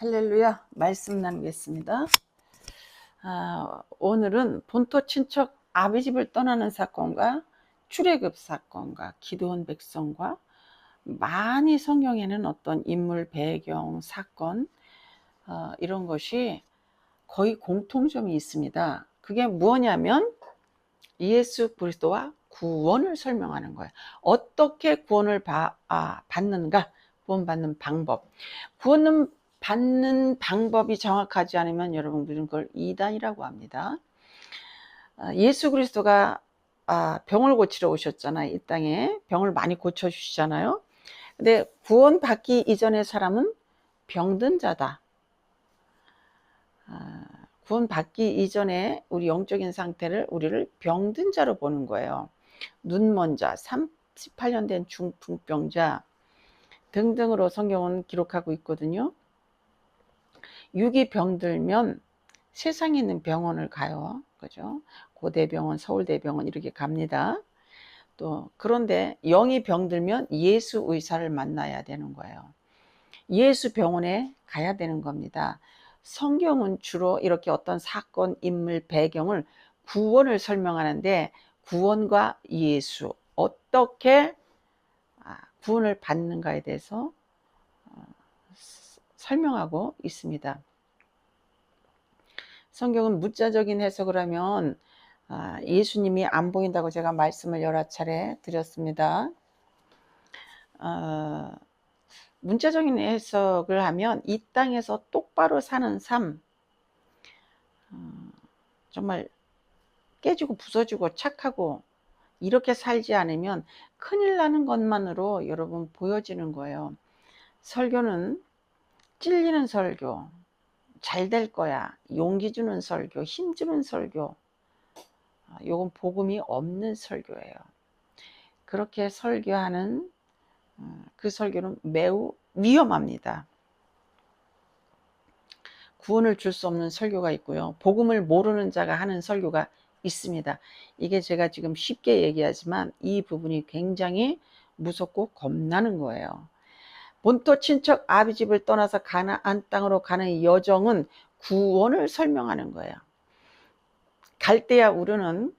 할렐루야. 말씀 나누겠습니다. 오늘은 본토 친척 아비 집을 떠나는 사건과 출애굽 사건과 기드온 백성과 많이 성경에는 어떤 인물 배경 사건 이런 것이 거의 공통점이 있습니다. 그게 무엇냐면 예수 그리스도와 구원을 설명하는 거예요. 어떻게 구원을 받는가, 구원받는 방법. 구원은 받는 방법이 정확하지 않으면 여러분 우리는 그걸 이단이라고 합니다. 예수 그리스도가 병을 고치러 오셨잖아요. 이 땅에 병을 많이 고쳐주시잖아요. 근데 구원받기 이전의 사람은 병든 자다. 구원받기 이전에 우리 영적인 상태를 우리를 병든 자로 보는 거예요. 눈먼 자, 38년 된 중풍병자 등등으로 성경은 기록하고 있거든요. 육이 병들면 세상에 있는 병원을 가요. 그죠? 고대병원, 서울대병원 이렇게 갑니다. 또 그런데 영이 병들면 예수 의사를 만나야 되는 거예요. 예수 병원에 가야 되는 겁니다. 성경은 주로 이렇게 어떤 사건, 인물, 배경을 구원을 설명하는데 구원과 예수, 어떻게 구원을 받는가에 대해서 설명하고 있습니다. 성경은 문자적인 해석을 하면 예수님이 안 보인다고 제가 말씀을 여러 차례 드렸습니다. 문자적인 해석을 하면 이 땅에서 똑바로 사는 삶, 정말 깨지고 부서지고 착하고 이렇게 살지 않으면 큰일 나는 것만으로 여러분 보여지는 거예요. 설교는 찔리는 설교, 잘 될 거야, 용기 주는 설교, 힘 주는 설교, 요건 복음이 없는 설교예요. 그렇게 설교하는 그 설교는 매우 위험합니다. 구원을 줄 수 없는 설교가 있고요. 복음을 모르는 자가 하는 설교가 있습니다. 이게 제가 지금 쉽게 얘기하지만 이 부분이 굉장히 무섭고 겁나는 거예요. 본토 친척 아비 집을 떠나서 가나안 땅으로 가는 여정은 구원을 설명하는 거예요. 갈대아 우르는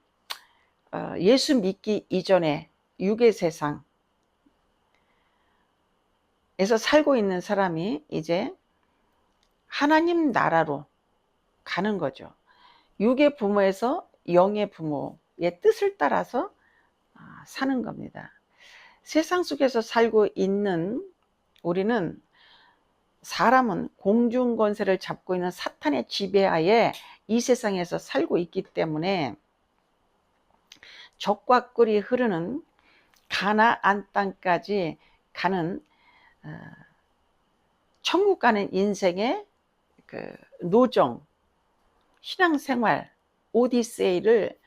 예수 믿기 이전에 육의 세상에서 살고 있는 사람이 이제 하나님 나라로 가는 거죠. 육의 부모에서 영의 부모의 뜻을 따라서 사는 겁니다. 세상 속에서 살고 있는 우리는, 사람은 공중 권세를 잡고 있는 사탄의 지배하에 이 세상에서 살고 있기 때문에 적과 꿀이 흐르는 가나안 땅까지 가는 천국 가는 인생의 그 노정, 신앙생활, 오디세이를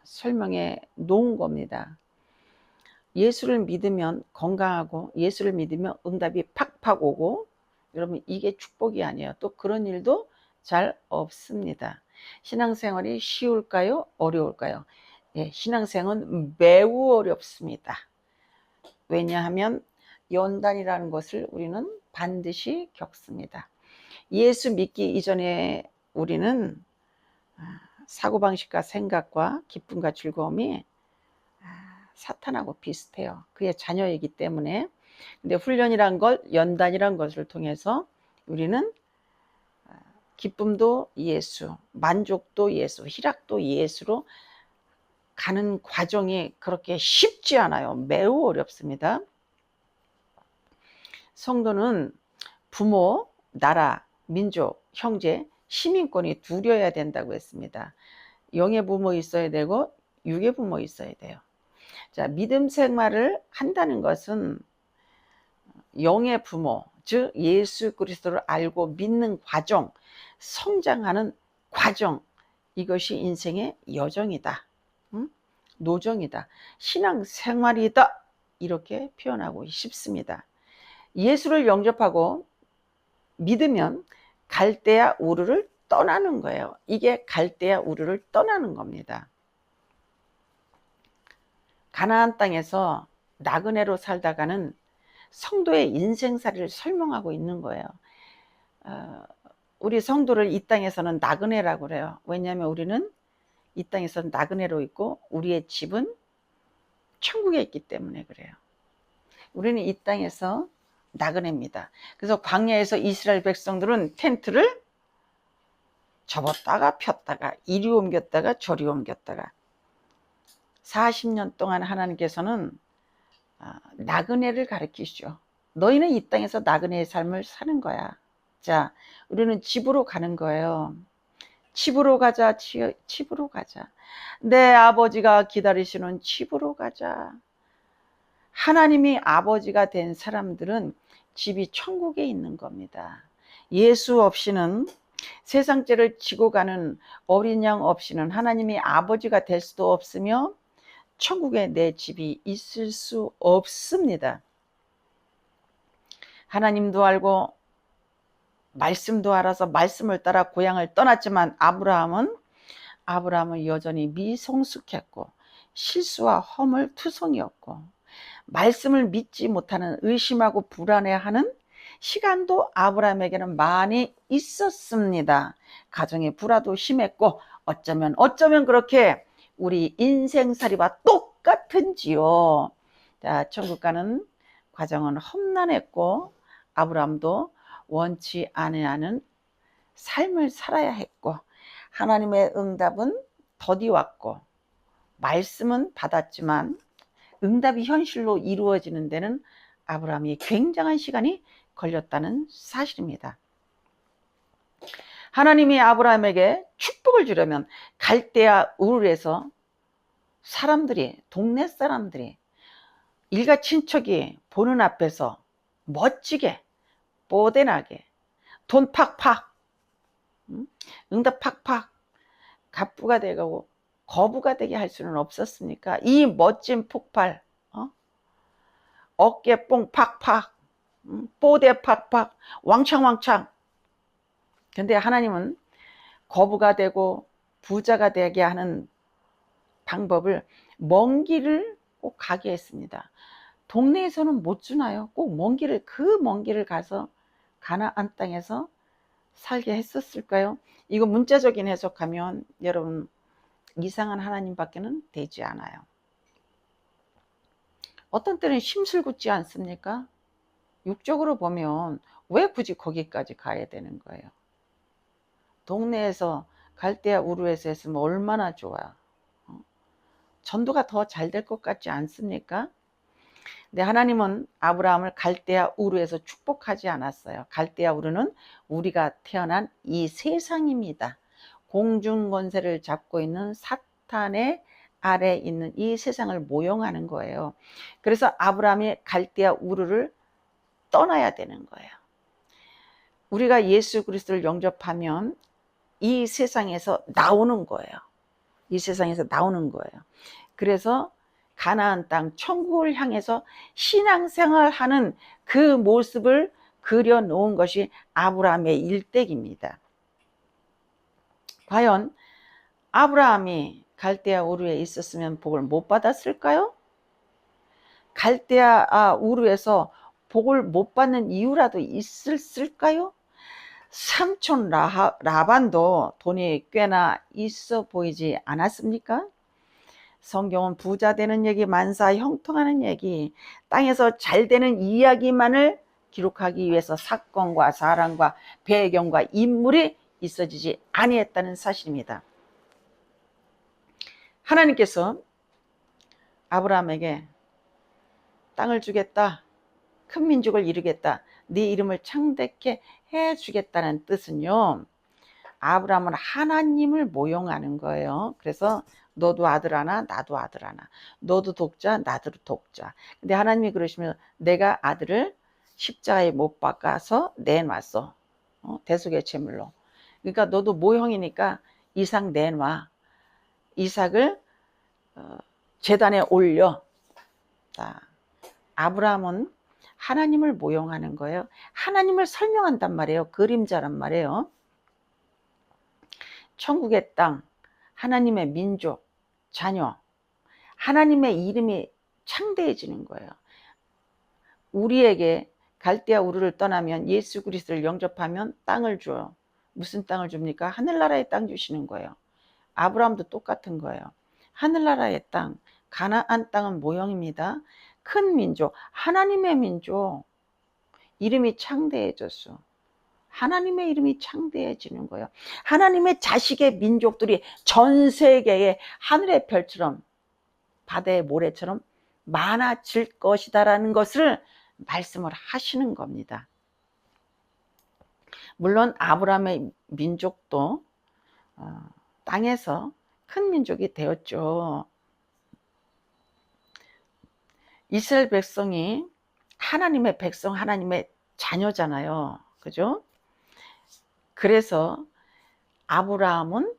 설명해 놓은 겁니다. 예수를 믿으면 건강하고 예수를 믿으면 응답이 팍팍 오고, 여러분 이게 축복이 아니에요. 또 그런 일도 잘 없습니다. 신앙생활이 쉬울까요? 어려울까요? 예, 신앙생활은 매우 어렵습니다. 왜냐하면 연단이라는 것을 우리는 반드시 겪습니다. 예수 믿기 이전에 우리는 사고방식과 생각과 기쁨과 즐거움이 사탄하고 비슷해요. 그의 자녀이기 때문에. 근데 훈련이란 것, 연단이란 것을 통해서 우리는 기쁨도 예수, 만족도 예수, 희락도 예수로 가는 과정이 그렇게 쉽지 않아요. 매우 어렵습니다. 성도는 부모, 나라, 민족, 형제, 시민권이 두려야 된다고 했습니다. 영의 부모 있어야 되고 육의 부모 있어야 돼요. 자, 믿음 생활을 한다는 것은 영의 부모, 즉 예수 그리스도를 알고 믿는 과정, 성장하는 과정, 이것이 인생의 여정이다, 노정이다, 신앙생활이다, 이렇게 표현하고 싶습니다. 예수를 영접하고 믿으면 갈대아 우르를 떠나는 거예요. 이게 갈대아 우르를 떠나는 겁니다. 가나안 땅에서 나그네로 살다가는 성도의 인생살이를 설명하고 있는 거예요. 우리 성도를 이 땅에서는 나그네라고 그래요. 왜냐하면 우리는 이 땅에서 나그네로 있고 우리의 집은 천국에 있기 때문에 그래요. 우리는 이 땅에서 나그네입니다. 그래서 광야에서 이스라엘 백성들은 텐트를 접었다가 폈다가 이리 옮겼다가 저리 옮겼다가 40년 동안 하나님께서는 나그네를 가르치시죠. 너희는 이 땅에서 나그네의 삶을 사는 거야. 자, 우리는 집으로 가는 거예요. 집으로 가자, 집으로 가자. 내 아버지가 기다리시는 집으로 가자. 하나님이 아버지가 된 사람들은 집이 천국에 있는 겁니다. 예수 없이는 세상 죄를 지고 가는 어린 양 없이는 하나님이 아버지가 될 수도 없으며 천국에 내 집이 있을 수 없습니다. 하나님도 알고 말씀도 알아서 말씀을 따라 고향을 떠났지만 아브라함은 여전히 미성숙했고 실수와 허물투성이었고 말씀을 믿지 못하는 의심하고 불안해하는 시간도 아브라함에게는 많이 있었습니다. 가정의 불화도 심했고 어쩌면 그렇게 우리 인생살이와 똑같은지요. 자, 천국 가는 과정은 험난했고 아브라함도 원치 않는 삶을 살아야 했고 하나님의 응답은 더디 왔고 말씀은 받았지만 응답이 현실로 이루어지는 데는 아브라함이 굉장한 시간이 걸렸다는 사실입니다. 하나님이 아브라함에게 축복을 주려면 갈대아 우르에서 동네 사람들이 일가 친척이 보는 앞에서 멋지게 뽀대나게 돈 팍팍 응답 팍팍 갑부가 되고 거부가 되게 할 수는 없었습니까? 이 멋진 폭발, 어깨 뽕 팍팍, 뽀대 팍팍, 왕창왕창. 근데 하나님은 거부가 되고 부자가 되게 하는 방법을 먼 길을 꼭 가게 했습니다. 동네에서는 못 주나요? 꼭 그 먼 길을 가서 가나안 땅에서 살게 했었을까요? 이거 문자적인 해석하면 여러분 이상한 하나님밖에는 되지 않아요. 어떤 때는 심술궂지 않습니까? 육적으로 보면 왜 굳이 거기까지 가야 되는 거예요? 동네에서 갈대아 우르에서 했으면 얼마나 좋아. 전도가 더 잘 될 것 같지 않습니까? 근데 하나님은 아브라함을 갈대아 우르에서 축복하지 않았어요. 갈대아 우르는 우리가 태어난 이 세상입니다. 공중 권세를 잡고 있는 사탄의 아래에 있는 이 세상을 모형하는 거예요. 그래서 아브라함이 갈대아 우르를 떠나야 되는 거예요. 우리가 예수 그리스도를 영접하면 이 세상에서 나오는 거예요. 이 세상에서 나오는 거예요. 그래서 가나안 땅 천국을 향해서 신앙생활하는 그 모습을 그려놓은 것이 아브라함의 일대기입니다. 과연 아브라함이 갈대아 우르에 있었으면 복을 못 받았을까요? 갈대아 우르에서 복을 못 받는 이유라도 있을까요? 삼촌 라반도 돈이 꽤나 있어 보이지 않았습니까? 성경은 부자 되는 얘기, 만사 형통하는 얘기, 땅에서 잘 되는 이야기만을 기록하기 위해서 사건과 사람과 배경과 인물이 있어지지 아니했다는 사실입니다. 하나님께서 아브라함에게 땅을 주겠다, 큰 민족을 이루겠다, 네 이름을 창대케 해주겠다는 뜻은요, 아브라함은 하나님을 모형하는 거예요. 그래서 너도 아들 하나, 나도 아들 하나, 너도 독자, 나도 독자. 근데 하나님이 그러시면 내가 아들을 십자가에 못 박아서 내놨어. 대속의 제물로. 그러니까 너도 모형이니까 이삭 내놔. 이삭을 제단에 올려. 자, 아브라함은 하나님을 모형하는 거예요. 하나님을 설명한단 말이에요. 그림자란 말이에요. 천국의 땅, 하나님의 민족, 자녀, 하나님의 이름이 창대해지는 거예요. 우리에게 갈대아 우르를 떠나면 예수 그리스도를 영접하면 땅을 줘요. 무슨 땅을 줍니까? 하늘나라의 땅 주시는 거예요. 아브라함도 똑같은 거예요. 하늘나라의 땅, 가나안 땅은 모형입니다. 큰 민족, 하나님의 민족, 이름이 창대해졌어. 하나님의 이름이 창대해지는 거예요. 하나님의 자식의 민족들이 전 세계에 하늘의 별처럼 바다의 모래처럼 많아질 것이다라는 것을 말씀을 하시는 겁니다. 물론 아브라함의 민족도 땅에서 큰 민족이 되었죠. 이스라엘 백성이 하나님의 백성, 하나님의 자녀잖아요. 그죠? 그래서 아브라함은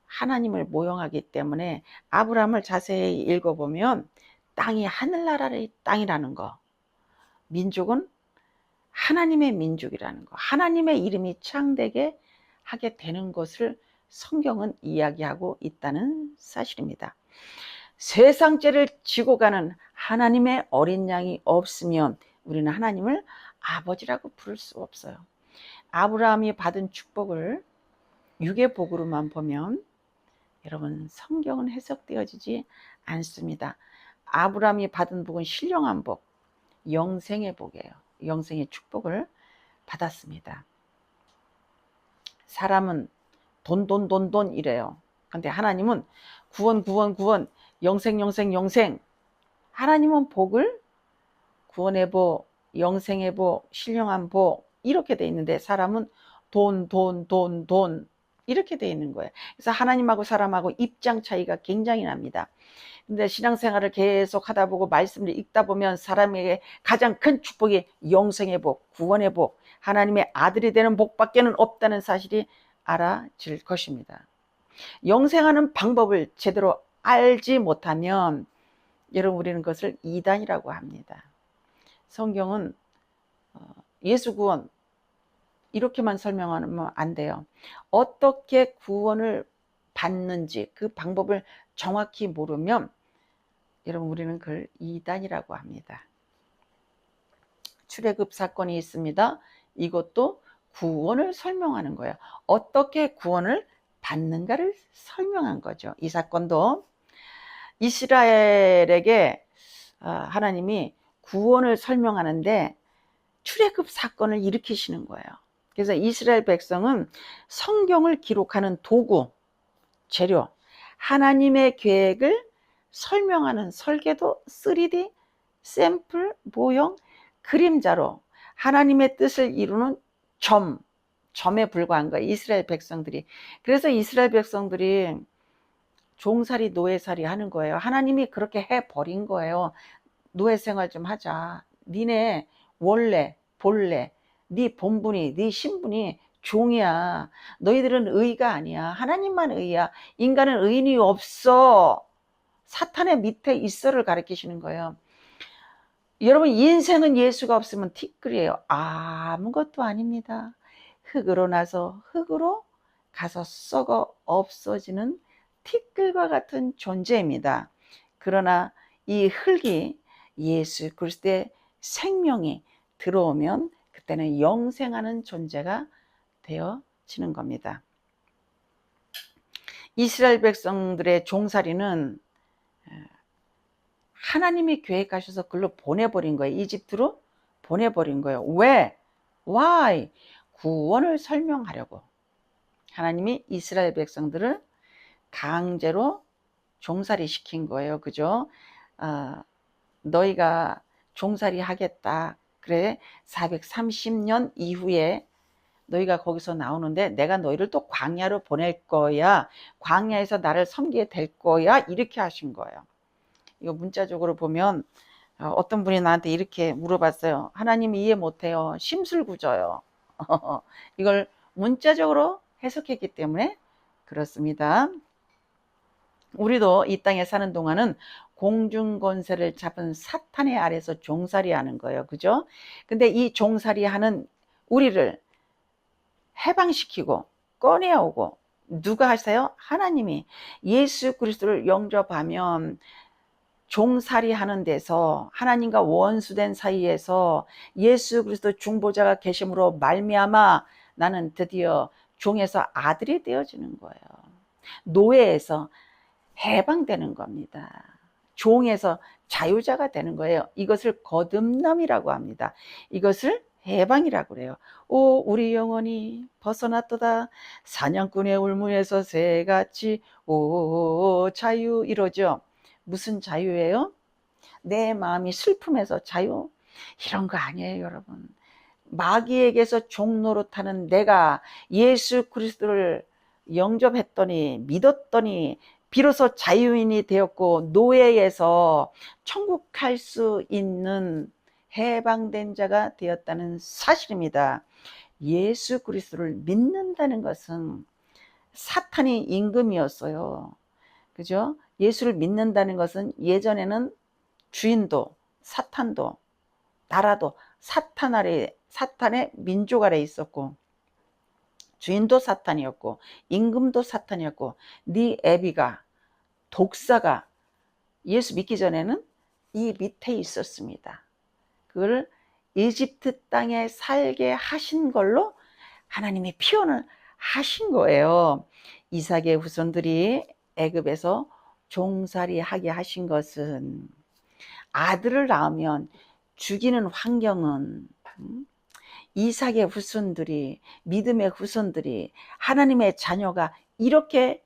하나님을 모형하기 때문에 아브라함을 자세히 읽어보면 땅이 하늘나라의 땅이라는 거, 민족은 하나님의 민족이라는 거, 하나님의 이름이 창대게 하게 되는 것을 성경은 이야기하고 있다는 사실입니다. 세상죄를 지고 가는 하나님의 어린 양이 없으면 우리는 하나님을 아버지라고 부를 수 없어요. 아브라함이 받은 축복을 육의 복으로만 보면 여러분 성경은 해석되어지지 않습니다. 아브라함이 받은 복은 신령한 복, 영생의 복이에요. 영생의 축복을 받았습니다. 사람은 돈 이래요. 근데 하나님은 구원, 영생. 하나님은 복을 구원의 복, 영생의 복, 신령한 복 이렇게 돼 있는데 사람은 돈 이렇게 돼 있는 거예요. 그래서 하나님하고 사람하고 입장 차이가 굉장히 납니다. 근데 신앙생활을 계속 하다 보고 말씀을 읽다 보면 사람에게 가장 큰 축복이 영생의 복, 구원의 복, 하나님의 아들이 되는 복밖에는 없다는 사실이 알아질 것입니다. 영생하는 방법을 제대로 알지 못하면 여러분 우리는 그것을 이단이라고 합니다. 성경은 예수 구원 이렇게만 설명하면 안 돼요. 어떻게 구원을 받는지 그 방법을 정확히 모르면 여러분 우리는 그걸 이단이라고 합니다. 출애굽 사건이 있습니다. 이것도 구원을 설명하는 거예요. 어떻게 구원을 받는가를 설명한 거죠. 이 사건도 이스라엘에게 하나님이 구원을 설명하는데 출애굽 사건을 일으키시는 거예요. 그래서 이스라엘 백성은 성경을 기록하는 도구, 재료, 하나님의 계획을 설명하는 설계도 3D, 샘플, 모형, 그림자로 하나님의 뜻을 이루는 점에 불과한 거예요. 이스라엘 백성들이. 그래서 이스라엘 백성들이 종살이 노예살이 하는 거예요. 하나님이 그렇게 해버린 거예요. 노예 생활 좀 하자. 니네 원래 본래 네 본분이 네 신분이 종이야. 너희들은 의가 아니야. 하나님만 의야. 인간은 의인이 없어. 사탄의 밑에 있어를 가르치시는 거예요. 여러분 인생은 예수가 없으면 티끌이에요. 아무것도 아닙니다. 흙으로 나서 흙으로 가서 썩어 없어지는 티끌과 같은 존재입니다. 그러나 이 흙이 예수 그리스도의 생명이 들어오면 그때는 영생하는 존재가 되어지는 겁니다. 이스라엘 백성들의 종살이는 하나님이 계획하셔서 그걸로 보내버린 거예요. 이집트로 보내버린 거예요. 왜? Why? 구원을 설명하려고. 하나님이 이스라엘 백성들을 강제로 종살이 시킨 거예요. 그죠? 너희가 종살이 하겠다. 그래 430년 이후에 너희가 거기서 나오는데 내가 너희를 또 광야로 보낼 거야. 광야에서 나를 섬기게 될 거야. 이렇게 하신 거예요. 이거 문자적으로 보면 어떤 분이 나한테 이렇게 물어봤어요. 하나님 이해 못해요. 심술궂어요. 이걸 문자적으로 해석했기 때문에 그렇습니다. 우리도 이 땅에 사는 동안은 공중권세를 잡은 사탄의 아래서 종살이 하는 거예요. 그죠? 근데 이 종살이 하는 우리를 해방시키고 꺼내오고 누가 하세요? 하나님이. 예수 그리스도를 영접하면 종살이 하는 데서 하나님과 원수된 사이에서 예수 그리스도 중보자가 계심으로 말미암아 나는 드디어 종에서 아들이 되어지는 거예요. 노예에서 해방되는 겁니다. 종에서 자유자가 되는 거예요. 이것을 거듭남이라고 합니다. 이것을 해방이라고 그래요. 오 우리 영혼이 벗어났도다 사냥꾼의 울무에서 새같이 오 자유 이러죠. 무슨 자유예요? 내 마음이 슬픔에서 자유? 이런 거 아니에요 여러분. 마귀에게서 종노릇하는 내가 예수 그리스도를 영접했더니 믿었더니 비로소 자유인이 되었고 노예에서 천국 갈 수 있는 해방된 자가 되었다는 사실입니다. 예수 그리스도를 믿는다는 것은 사탄이 임금이었어요. 그죠? 예수를 믿는다는 것은 예전에는 주인도 사탄도 나라도 사탄의 민족 아래 있었고 주인도 사탄이었고 임금도 사탄이었고 네 애비가 독사가 예수 믿기 전에는 이 밑에 있었습니다. 그걸 이집트 땅에 살게 하신 걸로 하나님이 표현을 하신 거예요. 이삭의 후손들이 애굽에서 종살이 하게 하신 것은 아들을 낳으면 죽이는 환경은 이삭의 후손들이 믿음의 후손들이 하나님의 자녀가 이렇게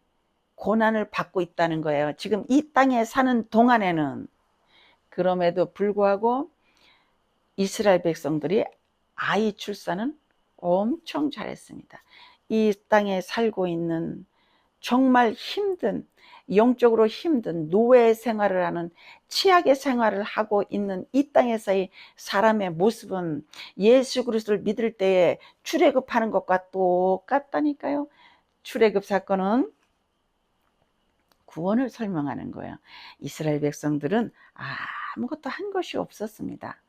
고난을 받고 있다는 거예요. 지금 이 땅에 사는 동안에는. 그럼에도 불구하고 이스라엘 백성들이 아이 출산은 엄청 잘했습니다. 이 땅에 살고 있는 정말 힘든 영적으로 힘든 노예 생활을 하는 취약의 생활을 하고 있는 이 땅에서의 사람의 모습은 예수 그리스도를 믿을 때에 출애굽하는 것과 똑같다니까요. 출애굽 사건은 구원을 설명하는 거예요. 이스라엘 백성들은 아무것도 한 것이 없었습니다.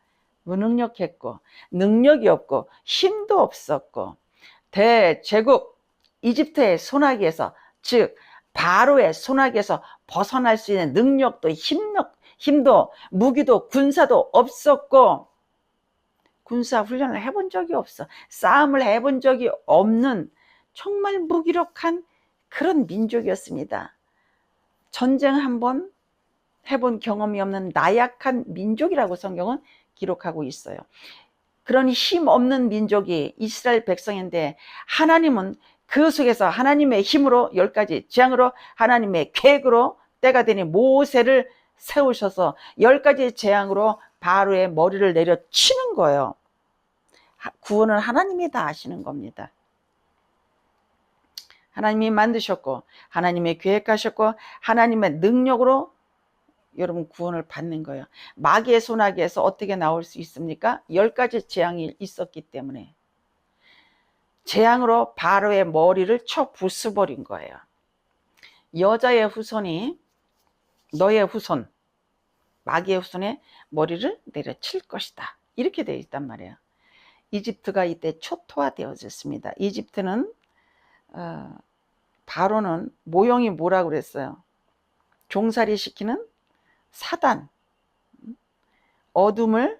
무능력했고 능력이 없고 힘도 없었고 대제국 이집트의 손아귀에서 즉 바로의 손아귀에서 벗어날 수 있는 능력도 힘도 무기도 군사도 없었고 군사 훈련을 해본 적이 없어. 싸움을 해본 적이 없는 정말 무기력한 그런 민족이었습니다. 전쟁 한번 해본 경험이 없는 나약한 민족이라고 성경은 기록하고 있어요. 그런 힘 없는 민족이 이스라엘 백성인데 하나님은 그 속에서 하나님의 힘으로 10가지 재앙으로 하나님의 계획으로 때가 되니 모세를 세우셔서 10가지 재앙으로 바로의 머리를 내려치는 거예요. 구원은 하나님이 다 하시는 겁니다. 하나님이 만드셨고 하나님의 계획하셨고 하나님의 능력으로 여러분 구원을 받는 거예요. 마귀의 손아귀에서 어떻게 나올 수 있습니까? 10가지 재앙이 있었기 때문에 재앙으로 바로의 머리를 쳐 부숴버린 거예요. 여자의 후손이 너의 후손 마귀의 후손의 머리를 내려칠 것이다. 이렇게 되어 있단 말이에요. 이집트가 이때 초토화되어졌습니다. 이집트는 바로는 모형이 뭐라고 그랬어요? 종살이 시키는 사단, 어둠을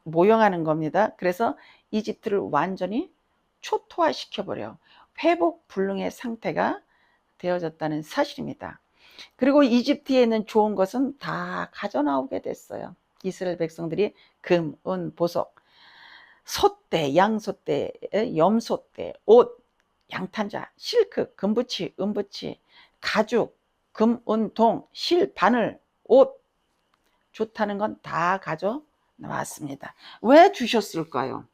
모형하는 겁니다. 그래서 이집트를 완전히 초토화시켜버려 회복 불능의 상태가 되어졌다는 사실입니다. 그리고 이집트에 있는 좋은 것은 다 가져나오게 됐어요. 이스라엘 백성들이 금, 은, 보석, 소떼, 양소떼, 염소떼, 옷, 양탄자, 실크, 금부치, 은부치, 가죽, 금, 은, 동, 실, 바늘, 옷 좋다는 건 다 가져 나왔습니다. 왜 주셨을까요?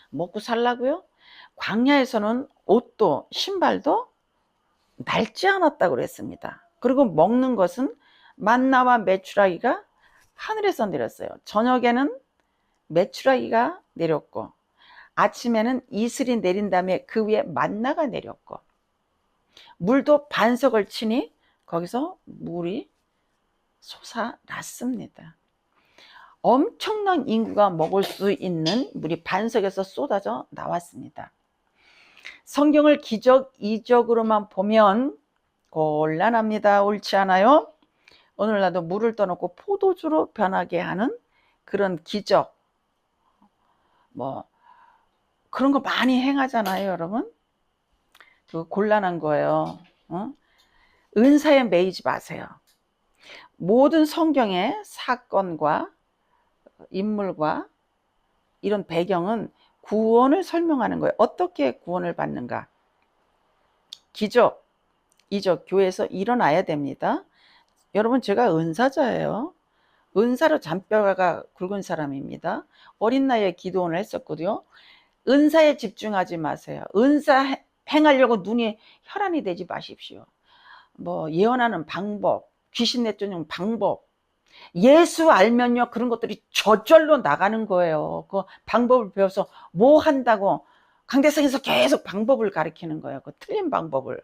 먹고 살라고요? 광야에서는 옷도 신발도 낡지 않았다고 그랬습니다. 그리고 먹는 것은 만나와 메추라기가 하늘에서 내렸어요. 저녁에는 메추라기가 내렸고 아침에는 이슬이 내린 다음에 그 위에 만나가 내렸고 물도 반석을 치니 거기서 물이 솟아났습니다. 엄청난 인구가 먹을 수 있는 물이 반석에서 쏟아져 나왔습니다. 성경을 기적 이적으로만 보면 곤란합니다. 옳지 않아요? 오늘 나도 물을 떠놓고 포도주로 변하게 하는 그런 기적, 뭐 그런 거 많이 행하잖아요, 여러분. 그 곤란한 거예요. 은사에 매이지 마세요. 모든 성경의 사건과 인물과 이런 배경은 구원을 설명하는 거예요. 어떻게 구원을 받는가? 기적, 이적 교회에서 일어나야 됩니다. 여러분, 제가 은사자예요. 은사로 잔뼈가 굵은 사람입니다. 어린 나이에 기도원을 했었거든요. 은사에 집중하지 마세요. 은사 행하려고 눈이 혈안이 되지 마십시오. 뭐 예언하는 방법, 귀신 내쫓는 방법, 예수 알면요 그런 것들이 저절로 나가는 거예요. 그 방법을 배워서 뭐 한다고 강대상에서 계속 방법을 가르치는 거예요. 그 틀린 방법을.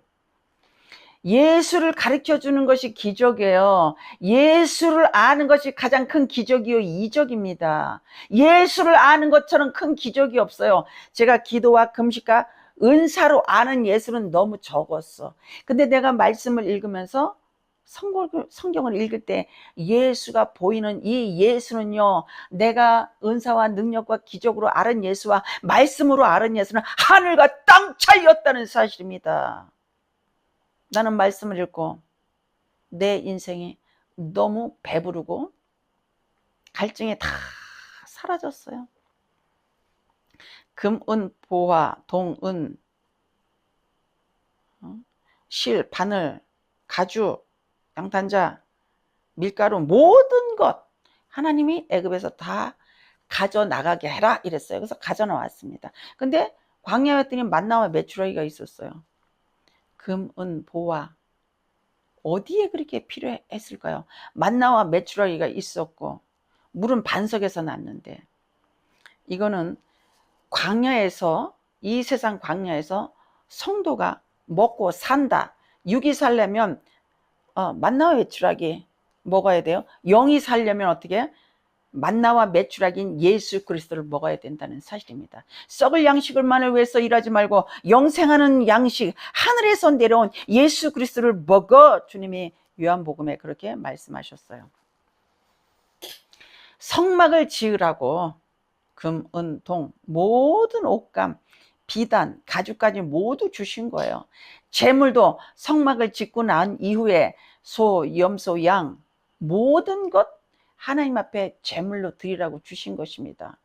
예수를 가르쳐 주는 것이 기적이에요. 예수를 아는 것이 가장 큰 기적이요 이적입니다. 예수를 아는 것처럼 큰 기적이 없어요. 제가 기도와 금식과 은사로 아는 예수는 너무 적었어. 근데 내가 말씀을 읽으면서 성경을 읽을 때 예수가 보이는 이 예수는요, 내가 은사와 능력과 기적으로 아는 예수와 말씀으로 아는 예수는 하늘과 땅 차이였다는 사실입니다. 나는 말씀을 읽고 내 인생이 너무 배부르고 갈증이 다 사라졌어요. 금, 은, 보화, 동, 은, 실, 바늘, 가죽, 양탄자, 밀가루 모든 것 하나님이 애굽에서 다 가져나가게 해라 이랬어요. 그래서 가져나왔습니다. 근데 광야에 왔더니 만나와 메추라기가 있었어요. 금, 은, 보화 어디에 그렇게 필요했을까요? 만나와 메추라기가 있었고 물은 반석에서 났는데, 이거는 광야에서, 이 세상 광야에서 성도가 먹고 산다. 육이 살려면 만나와 메추라기 먹어야 돼요. 영이 살려면 어떻게? 만나와 메추라기인 예수 그리스도를 먹어야 된다는 사실입니다. 썩을 양식을만을 위해서 일하지 말고 영생하는 양식, 하늘에서 내려온 예수 그리스도를 먹어. 주님이 요한복음에 그렇게 말씀하셨어요. 성막을 지으라고 금, 은, 동 모든 옷감, 비단, 가죽까지 모두 주신 거예요. 재물도 성막을 짓고 난 이후에 소, 염소, 양 모든 것 하나님 앞에 제물로 드리라고 주신 것입니다.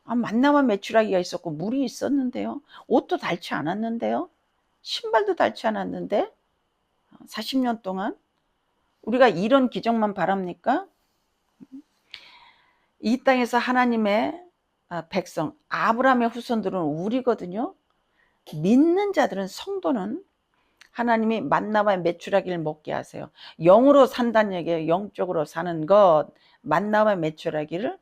만나와 메추라기가 있었고 물이 있었는데요. 옷도 닳지 않았는데요. 신발도 닳지 않았는데 40년 동안 우리가 이런 기적만 바랍니까? 이 땅에서 하나님의 백성, 아브라함의 후손들은 우리거든요. 믿는 자들은, 성도는 하나님이 만나와 메추라기를 먹게 하세요. 영으로 산다는 얘기예요. 영적으로 사는 것, 만나와 메추라기를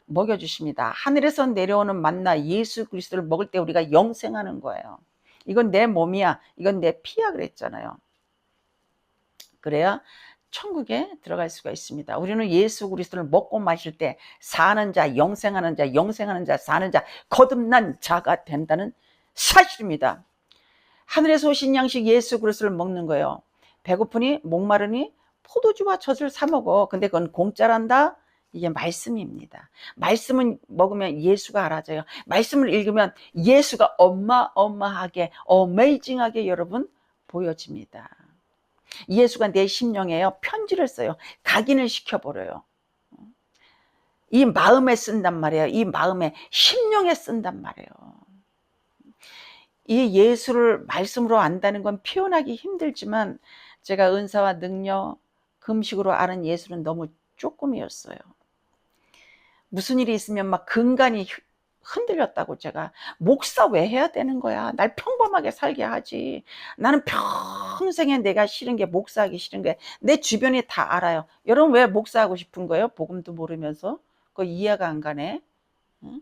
먹여주십니다. 하늘에서 내려오는 만나 예수 그리스도를 먹을 때 우리가 영생하는 거예요. 이건 내 몸이야, 이건 내 피야 그랬잖아요. 그래야 천국에 들어갈 수가 있습니다. 우리는 예수 그리스도를 먹고 마실 때 사는 자, 영생하는 자, 영생하는 자, 사는 자, 거듭난 자가 된다는 사실입니다. 하늘에서 오신 양식 예수 그리스도를 먹는 거예요. 배고프니 목마르니 포도주와 젖을 사 먹어. 근데 그건 공짜란다? 이게 말씀입니다. 말씀은 먹으면 예수가 알아져요. 말씀을 읽으면 예수가 어마어마하게, 어메이징하게 여러분 보여집니다. 예수가 내 심령에요 편지를 써요. 각인을 시켜버려요. 이 마음에 쓴단 말이에요. 이 마음에, 심령에 쓴단 말이에요. 이 예수를 말씀으로 안다는 건 표현하기 힘들지만 제가 은사와 능력, 금식으로 아는 예수는 너무 조금이었어요. 무슨 일이 있으면 막 근간이 흔들렸다고. 제가 목사 왜 해야 되는 거야? 날 평범하게 살게 하지. 나는 평생에 내가 싫은 게, 목사하기 싫은 게 내 주변이 다 알아요. 여러분 왜 목사하고 싶은 거예요? 복음도 모르면서. 그거 이해가 안 가네. 응?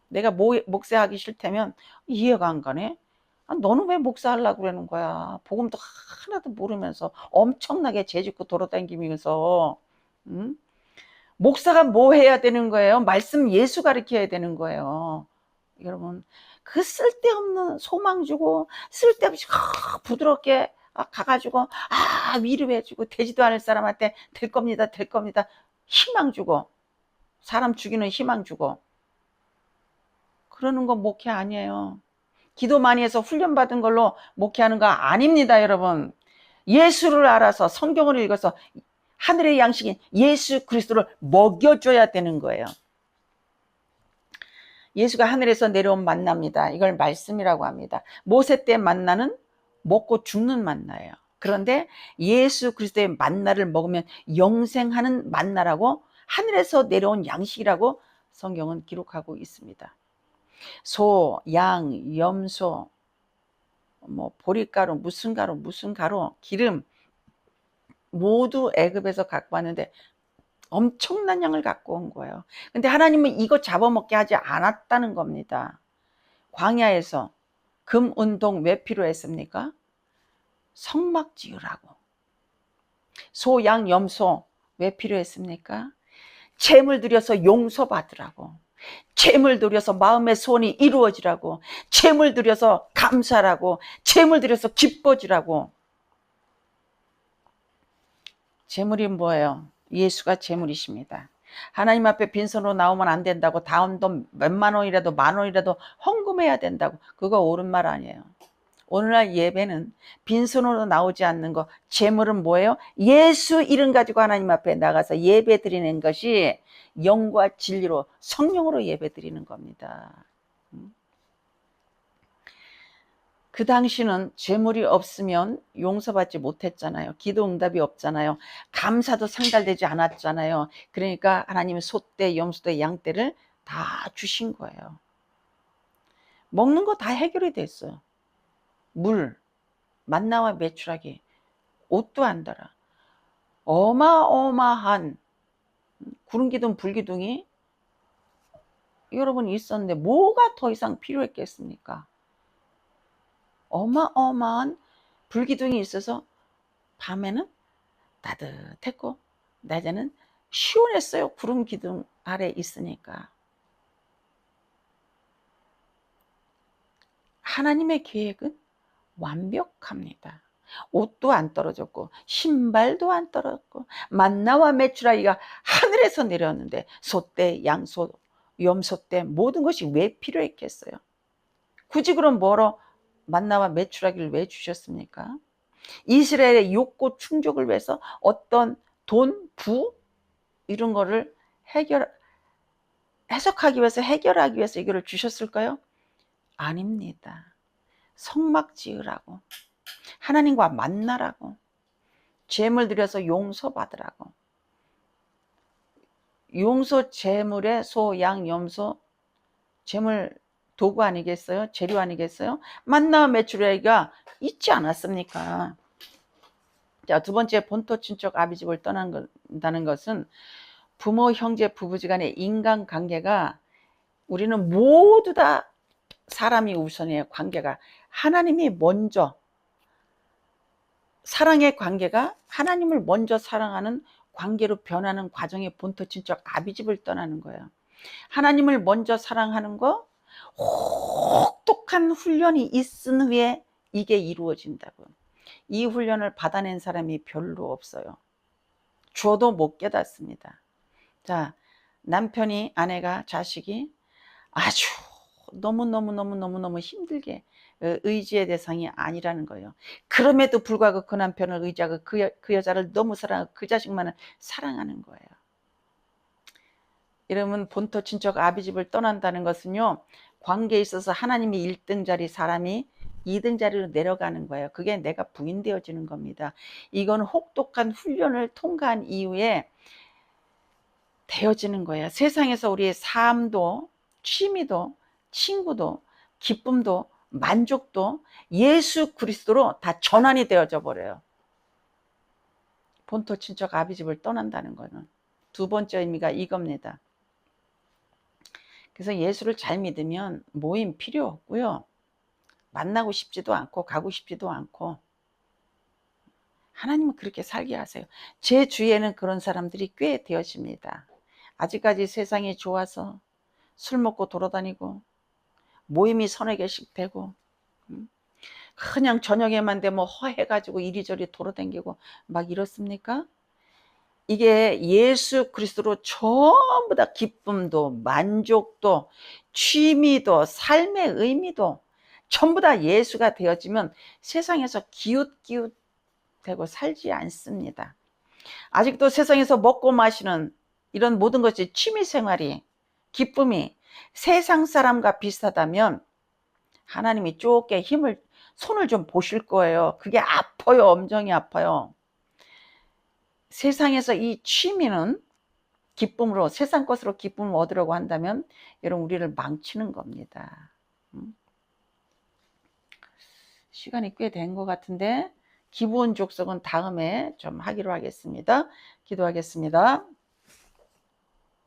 내가 목사하기 싫다면 이해가 안 가네. 너는 왜 목사하려고 그러는 거야? 복음도 하나도 모르면서 엄청나게 죄짓고 돌아다니면서. 응? 목사가 뭐 해야 되는 거예요? 말씀 예수 가르쳐야 되는 거예요. 여러분, 그 쓸데없는 소망 주고 쓸데없이 부드럽게 가가지고 위로해주고 되지도 않을 사람한테 될 겁니다, 될 겁니다. 희망 주고, 사람 죽이는 희망 주고, 그러는 건 목회 아니에요. 기도 많이 해서 훈련받은 걸로 목회하는 거 아닙니다, 여러분. 예수를 알아서 성경을 읽어서 하늘의 양식인 예수 그리스도를 먹여줘야 되는 거예요. 예수가 하늘에서 내려온 만나입니다. 이걸 말씀이라고 합니다. 모세 때 만나는 먹고 죽는 만나예요. 그런데 예수 그리스도의 만나를 먹으면 영생하는 만나라고, 하늘에서 내려온 양식이라고 성경은 기록하고 있습니다. 소, 양, 염소, 보리가루, 무슨 가루, 기름 모두 애굽에서 갖고 왔는데 엄청난 양을 갖고 온 거예요. 근데 하나님은 이거 잡아먹게 하지 않았다는 겁니다. 광야에서 금, 은동 왜 필요했습니까? 성막 지으라고. 소, 양, 염소 왜 필요했습니까? 재물 드려서 용서받으라고. 재물 드려서 마음의 소원이 이루어지라고. 재물 드려서 감사라고. 재물 드려서 기뻐지라고. 재물이 뭐예요? 예수가 재물이십니다. 하나님 앞에 빈손으로 나오면 안 된다고, 다음 돈 몇만 원이라도 만 원이라도 헌금해야 된다고, 그거 옳은 말 아니에요. 오늘날 예배는 빈손으로 나오지 않는 거, 재물은 뭐예요? 예수 이름 가지고 하나님 앞에 나가서 예배 드리는 것이 영과 진리로 성령으로 예배 드리는 겁니다. 그 당시는 재물이 없으면 용서받지 못했잖아요. 기도 응답이 없잖아요. 감사도 상달되지 않았잖아요. 그러니까 하나님은 소떼, 염소떼, 양떼를 다 주신 거예요. 먹는 거 다 해결이 됐어요. 물, 만나와 메추라기, 옷도 안 달아. 어마어마한 구름기둥, 불기둥이 여러분 있었는데 뭐가 더 이상 필요했겠습니까? 어마어마한 불기둥이 있어서 밤에는 따뜻했고 낮에는 시원했어요. 구름 기둥 아래 있으니까. 하나님의 계획은 완벽합니다. 옷도 안 떨어졌고 신발도 안 떨어졌고 만나와 메추라기가 하늘에서 내렸는데 소떼, 양소, 염소떼 모든 것이 왜 필요했겠어요? 굳이 그럼 뭐로 만나와 메추라기를 왜 주셨습니까? 이스라엘의 욕구 충족을 위해서 어떤 돈, 부 이런 거를 해석하기 위해서, 해결하기 위해서 이거를 주셨을까요? 아닙니다. 성막 지으라고, 하나님과 만나라고, 재물 들여서 용서받으라고. 용서 재물에 소, 양, 염소 재물 도구 아니겠어요? 재료 아니겠어요? 만나와 메추라기가 있지 않았습니까? 자, 두 번째, 본토 친척 아비집을 떠난다는 것은 부모, 형제, 부부지간의 인간관계가, 우리는 모두 다 사람이 우선이에요. 관계가 하나님이 먼저, 사랑의 관계가 하나님을 먼저 사랑하는 관계로 변하는 과정이 본토 친척 아비집을 떠나는 거예요. 하나님을 먼저 사랑하는 거, 혹독한 훈련이 있은 후에 이게 이루어진다고요. 이 훈련을 받아낸 사람이 별로 없어요. 줘도 못 깨닫습니다. 자, 남편이, 아내가, 자식이 아주 너무너무 힘들게 의지의 대상이 아니라는 거예요. 그럼에도 불구하고 그 남편을 의지하고 그 여자를 너무 사랑하고 그 자식만을 사랑하는 거예요. 이러면 본토 친척 아비집을 떠난다는 것은요, 관계에 있어서 하나님이 1등 자리, 사람이 2등 자리로 내려가는 거예요. 그게 내가 부인되어지는 겁니다. 이건 혹독한 훈련을 통과한 이후에 되어지는 거예요. 세상에서 우리의 삶도, 취미도, 친구도, 기쁨도, 만족도 예수 그리스도로 다 전환이 되어져 버려요. 본토 친척 아비집을 떠난다는 거는 두 번째 의미가 이겁니다. 그래서 예수를 잘 믿으면 모임 필요 없고요, 만나고 싶지도 않고 가고 싶지도 않고, 하나님은 그렇게 살게 하세요. 제 주위에는 그런 사람들이 꽤 되어집니다. 아직까지 세상이 좋아서 술 먹고 돌아다니고 모임이 서너 개씩 되고, 그냥 저녁에만 되면 허해가지고 이리저리 돌아다니고 막 이렇습니까? 이게 예수 그리스도로 전부 다 기쁨도 만족도 취미도 삶의 의미도 전부 다 예수가 되어지면 세상에서 기웃기웃대고 살지 않습니다. 아직도 세상에서 먹고 마시는 이런 모든 것이 취미생활이 기쁨이 세상 사람과 비슷하다면 하나님이 좁게 손을 좀 보실 거예요. 그게 아파요. 엄정히 아파요. 세상에서 이 취미는 기쁨으로 세상 것으로 기쁨을 얻으려고 한다면 여러분 우리를 망치는 겁니다. 시간이 꽤 된 것 같은데 기본 족속은 다음에 좀 하기로 하겠습니다. 기도하겠습니다.